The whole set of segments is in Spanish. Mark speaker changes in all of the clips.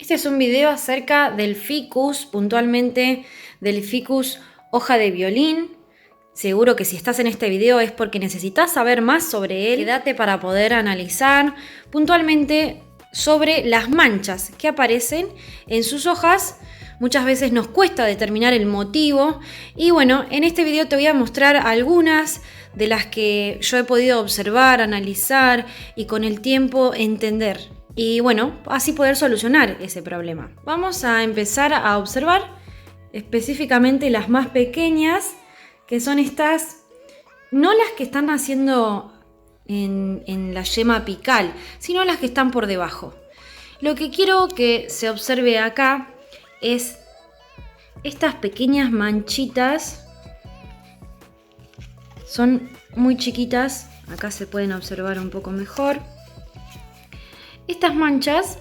Speaker 1: Este es un video acerca del ficus, puntualmente del ficus hoja de violín. Seguro que si estás en este video es porque necesitas saber más sobre él. Quédate para poder analizar puntualmente sobre las manchas que aparecen en sus hojas. Muchas veces nos cuesta determinar el motivo y bueno, en este video te voy a mostrar algunas de las que yo he podido observar, analizar y con el tiempo entender. Y bueno, así poder solucionar ese problema. Vamos a empezar a observar específicamente las más pequeñas, que son estas, no las que están haciendo en la yema apical, sino las que están por debajo. Lo que quiero que se observe acá es estas pequeñas manchitas. Son muy chiquitas, acá se pueden observar un poco mejor. Estas manchas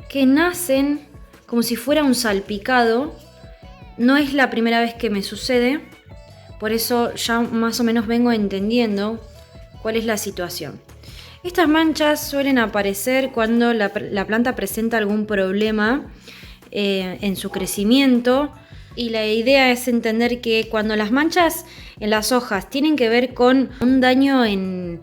Speaker 1: que nacen como si fuera un salpicado, no es la primera vez que me sucede, por eso ya más o menos vengo entendiendo cuál es la situación. Estas manchas suelen aparecer cuando la planta presenta algún problema en su crecimiento, y la idea es entender que cuando las manchas en las hojas tienen que ver con un daño en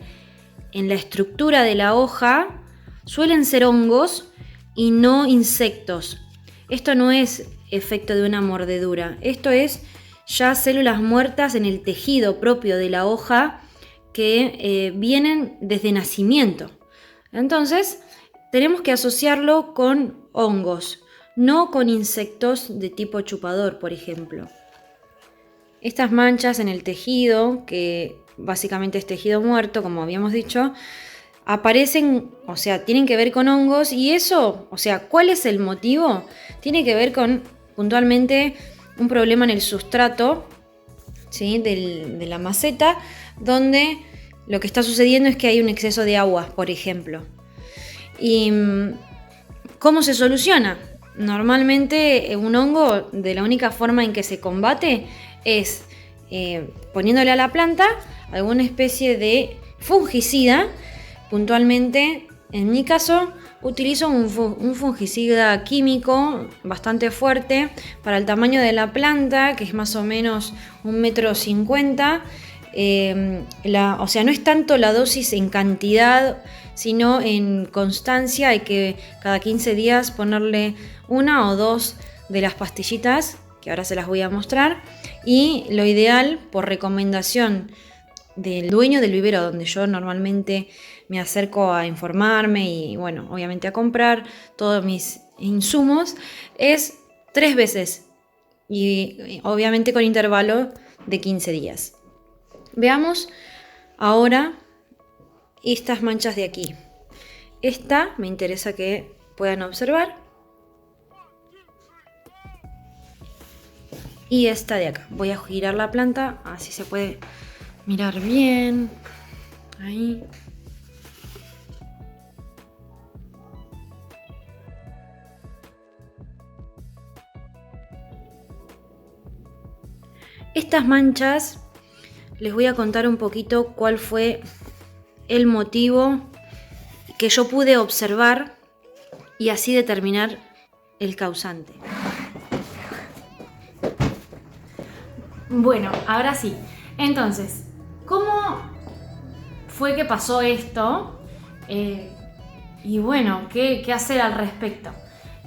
Speaker 1: la estructura de la hoja, suelen ser hongos y no insectos. Esto no es efecto de una mordedura, esto es ya células muertas en el tejido propio de la hoja que vienen desde nacimiento. Entonces tenemos que asociarlo con hongos, no con insectos de tipo chupador, por ejemplo. Estas manchas en el tejido, que básicamente es tejido muerto, como habíamos dicho, aparecen, o sea, tienen que ver con hongos, y eso, o sea, ¿cuál es el motivo? Tiene que ver con, puntualmente, un problema en el sustrato, ¿sí? de la maceta, donde lo que está sucediendo es que hay un exceso de agua, por ejemplo. ¿Y cómo se soluciona? Normalmente un hongo, de la única forma en que se combate es poniéndole a la planta alguna especie de fungicida. Puntualmente, en mi caso, utilizo un fungicida químico bastante fuerte para el tamaño de la planta, que es más o menos 1,50 m. O sea, no es tanto la dosis en cantidad, sino en constancia. Hay que cada 15 días ponerle 1 o 2 de las pastillitas, que ahora se las voy a mostrar. Y lo ideal, por recomendación del dueño del vivero donde yo normalmente me acerco a informarme y bueno, obviamente a comprar todos mis insumos, es 3 veces y obviamente con intervalo de 15 días. Veamos ahora estas manchas de aquí. Esta me interesa que puedan observar, y esta de acá. Voy a girar la planta, así se puede mirar bien. Ahí. Estas manchas, les voy a contar un poquito cuál fue el motivo que yo pude observar y así determinar el causante. Bueno, ahora sí. Entonces, ¿cómo fue que pasó esto? Y bueno, ¿qué hacer al respecto?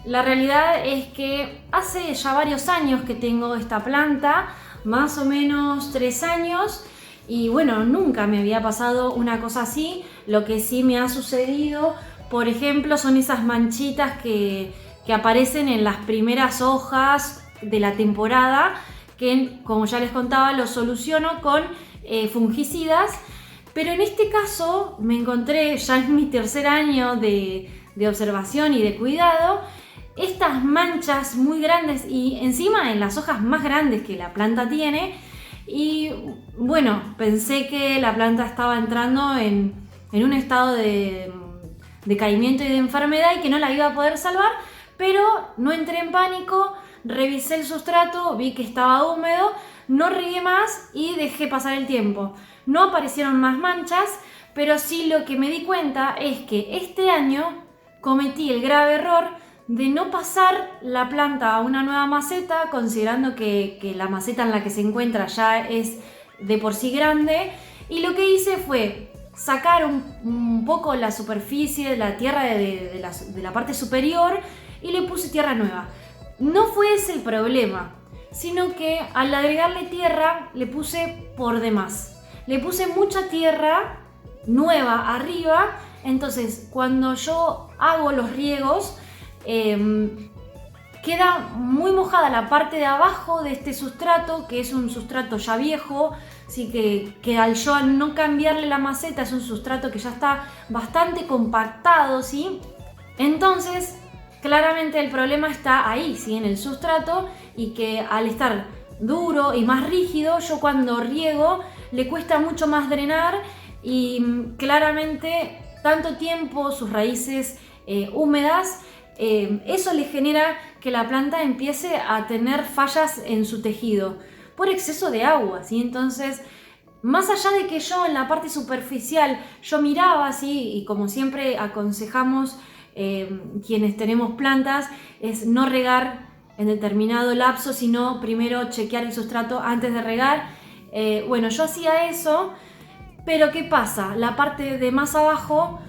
Speaker 1: La realidad es que hace ya varios años que tengo esta planta, más o menos 3 años, y bueno, nunca me había pasado una cosa así. Lo que sí me ha sucedido, por ejemplo, son esas manchitas que aparecen en las primeras hojas de la temporada, que como ya les contaba lo soluciono con fungicidas. Pero en este caso me encontré, ya en mi 3er año de observación y de cuidado, estas manchas muy grandes y encima en las hojas más grandes que la planta tiene. Y bueno, pensé que la planta estaba entrando en un estado de decaimiento y de enfermedad y que no la iba a poder salvar, pero no entré en pánico. Revisé el sustrato, vi que estaba húmedo, no regué más y dejé pasar el tiempo. No aparecieron más manchas, pero sí lo que me di cuenta es que este año cometí el grave error de no pasar la planta a una nueva maceta, considerando que la maceta en la que se encuentra ya es de por sí grande. Y lo que hice fue sacar un poco la superficie de la tierra de la parte superior y le puse tierra nueva. No fue ese el problema, sino que al agregarle tierra le puse por demás. Le puse mucha tierra nueva arriba, entonces cuando yo hago los riegos queda muy mojada la parte de abajo de este sustrato, que es un sustrato ya viejo, así que al yo no cambiarle la maceta es un sustrato que ya está bastante compactado, ¿sí? Entonces claramente el problema está ahí, ¿sí? En el sustrato, y que al estar duro y más rígido, yo cuando riego le cuesta mucho más drenar y claramente tanto tiempo sus raíces húmedas, eso le genera que la planta empiece a tener fallas en su tejido por exceso de agua, ¿sí? Entonces, más allá de que yo en la parte superficial yo miraba así, y como siempre aconsejamos quienes tenemos plantas, es no regar en determinado lapso, sino primero chequear el sustrato antes de regar. Bueno, yo hacía eso, pero ¿qué pasa? La parte de más abajo,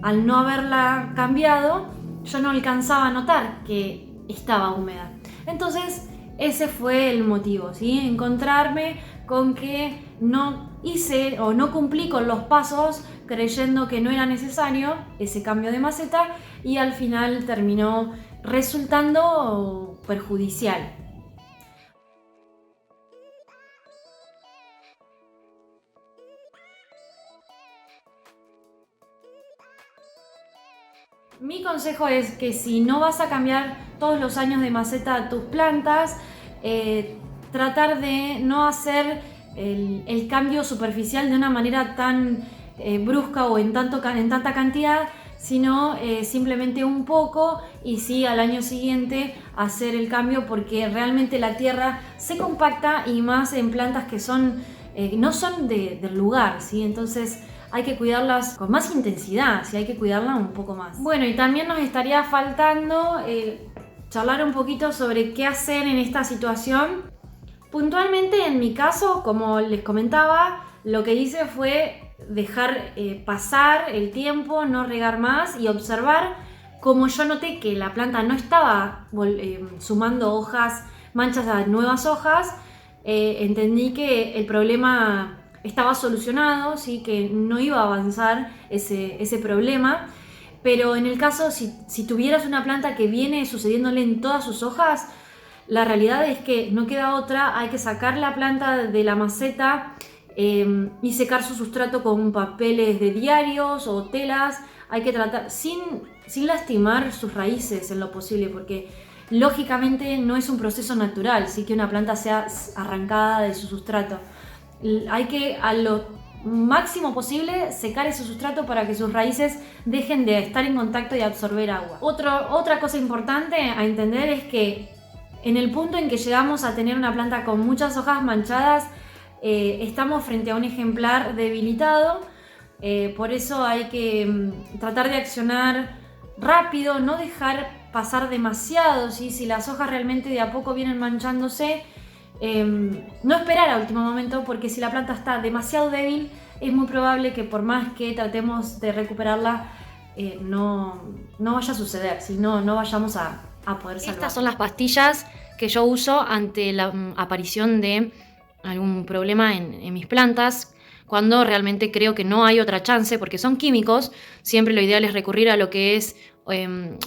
Speaker 1: al no haberla cambiado, yo no alcanzaba a notar que estaba húmeda. Entonces ese fue el motivo, ¿sí? Encontrarme con que no hice o no cumplí con los pasos creyendo que no era necesario ese cambio de maceta, y al final terminó resultando perjudicial. Mi consejo es que si no vas a cambiar todos los años de maceta a tus plantas, tratar de no hacer el cambio superficial de una manera tan brusca o en tanta cantidad, sino simplemente un poco, y sí al año siguiente hacer el cambio, porque realmente la tierra se compacta, y más en plantas que no son del lugar, ¿sí? Entonces hay que cuidarlas con más intensidad, ¿sí? Hay que cuidarlas un poco más. Bueno, y también nos estaría faltando charlar un poquito sobre qué hacer en esta situación. Puntualmente en mi caso, como les comentaba, lo que hice fue dejar pasar el tiempo, no regar más y observar. Como yo noté que la planta no estaba sumando hojas, manchas a nuevas hojas, entendí que el problema estaba solucionado, ¿sí? Que no iba a avanzar ese problema. Pero en el caso, si tuvieras una planta que viene sucediéndole en todas sus hojas, la realidad es que no queda otra, hay que sacar la planta de la maceta y secar su sustrato con papeles de diarios o telas. Hay que tratar sin lastimar sus raíces en lo posible, porque lógicamente no es un proceso natural, ¿sí? Que una planta sea arrancada de su sustrato. Hay que a lo máximo posible secar ese sustrato para que sus raíces dejen de estar en contacto y absorber agua. Otra cosa importante a entender es que en el punto en que llegamos a tener una planta con muchas hojas manchadas, estamos frente a un ejemplar debilitado. Por eso hay que tratar de accionar rápido, no dejar pasar demasiado, ¿sí? Si las hojas realmente de a poco vienen manchándose, no esperar a último momento, porque si la planta está demasiado débil, es muy probable que por más que tratemos de recuperarla, no vaya a suceder, ¿sí? No vayamos a poder salvar. Estas son las pastillas que yo uso ante la aparición de algún problema en mis plantas, cuando realmente creo que no hay otra chance, porque son químicos. Siempre lo ideal es recurrir a lo que es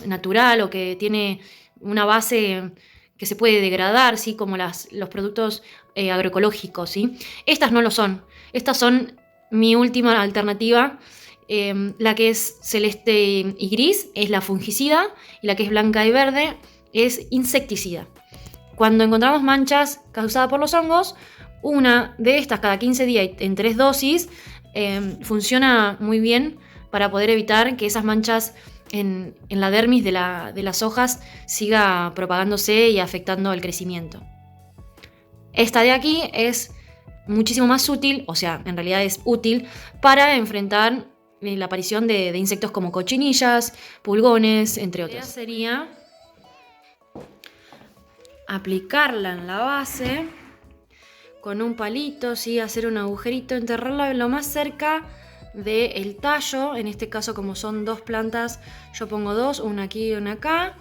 Speaker 1: natural, o que tiene una base que se puede degradar, ¿sí? Como los productos agroecológicos, ¿sí? Estas no lo son. Estas son mi última alternativa. La que es celeste y gris es la fungicida, y la que es blanca y verde es insecticida. Cuando encontramos manchas causadas por los hongos, una de estas cada 15 días en 3 dosis funciona muy bien para poder evitar que esas manchas en la dermis de las hojas siga propagándose y afectando el crecimiento. Esta de aquí es muchísimo más útil, o sea, en realidad es útil para enfrentar la aparición de insectos como cochinillas, pulgones, entre otros. La idea sería aplicarla en la base con un palito, ¿sí? Hacer un agujerito, enterrarla lo más cerca del tallo. En este caso, como son 2 plantas, yo pongo 2, una aquí y una acá.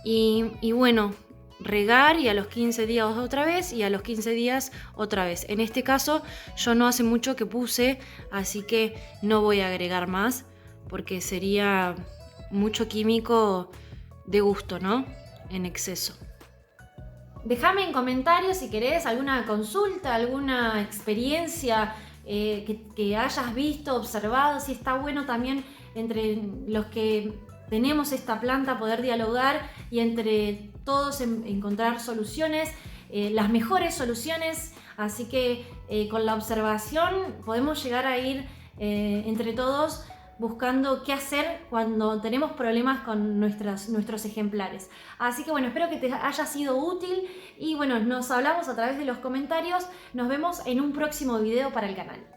Speaker 1: Y bueno, regar, y a los 15 días otra vez, y a los 15 días otra vez. En este caso yo no hace mucho que puse, así que no voy a agregar más porque sería mucho químico de gusto, ¿no? En exceso. Déjame en comentarios si querés alguna consulta, alguna experiencia que hayas visto, observado, si está bueno también entre los que tenemos esta planta poder dialogar y entre todos encontrar soluciones, las mejores soluciones. Así que con la observación podemos llegar a ir entre todos buscando qué hacer cuando tenemos problemas con nuestros ejemplares. Así que bueno, espero que te haya sido útil y bueno, nos hablamos a través de los comentarios. Nos vemos en un próximo video para el canal.